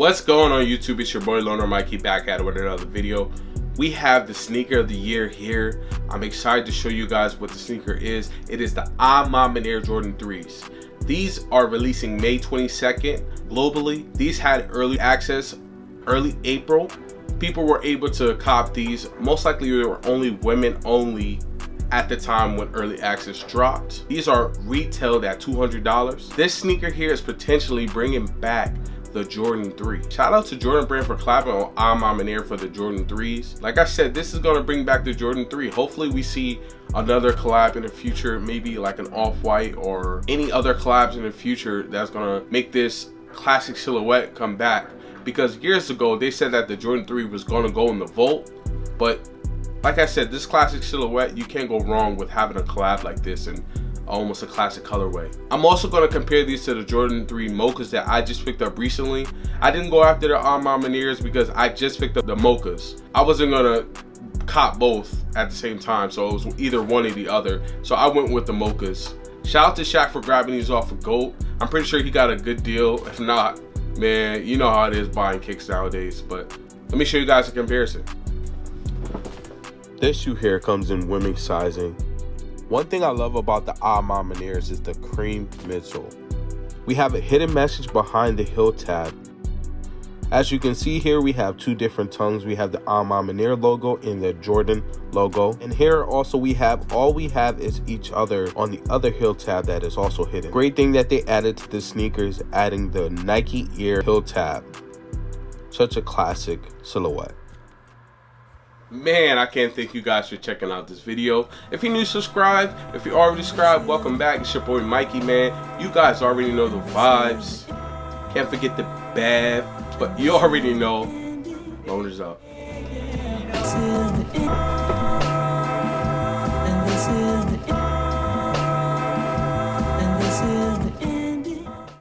What's going on YouTube? It's your boy TheLonerMikey back at it with another video. We have the sneaker of the year here. I'm excited to show you guys what the sneaker is. It is the Maniére Jordan 3s. These are releasing May 22nd globally. These had early access early April. People were able to cop these. Most likely they were only women only at the time when early access dropped. These are retailed at $200. This sneaker here is potentially bringing back the Jordan 3. Shout out to Jordan Brand for collabing on Maniére for the Jordan 3s. Like I said, this is going to bring back the Jordan 3. Hopefully we see another collab in the future, maybe like an off-white or any other collabs in the future that's going to make this classic silhouette come back. Because years ago they said that the Jordan 3 was going to go in the vault, but like I said, this classic silhouette, you can't go wrong with having a collab like this and almost a classic colorway. I'm also going to compare these to the Jordan 3 mochas that I just picked up recently. I didn't go after the Maniéres because I just picked up the mochas. I wasn't going to cop both at the same time, so it was either one or the other. So I went with the mochas. Shout out to Shaq for grabbing these off of GOAT. I'm pretty sure he got a good deal. If not, man, you know how it is buying kicks nowadays. But let me show you guys a comparison. This shoe here comes in women's sizing. One thing I love about the Maniéres is the cream midsole. We have a hidden message behind the heel tab. As you can see here, we have two different tongues. We have the Maniére logo and the Jordan logo. And here also all we have is each other on the other heel tab that is also hidden. Great thing that they added to the sneakers, adding the Nike ear heel tab. Such a classic silhouette. Man, I can't thank you guys for checking out this video. If you're new, subscribe. If you already subscribed, welcome back. It's your boy Mikey, man. You guys already know the vibes. Can't forget the bath, but you already know. Loners up.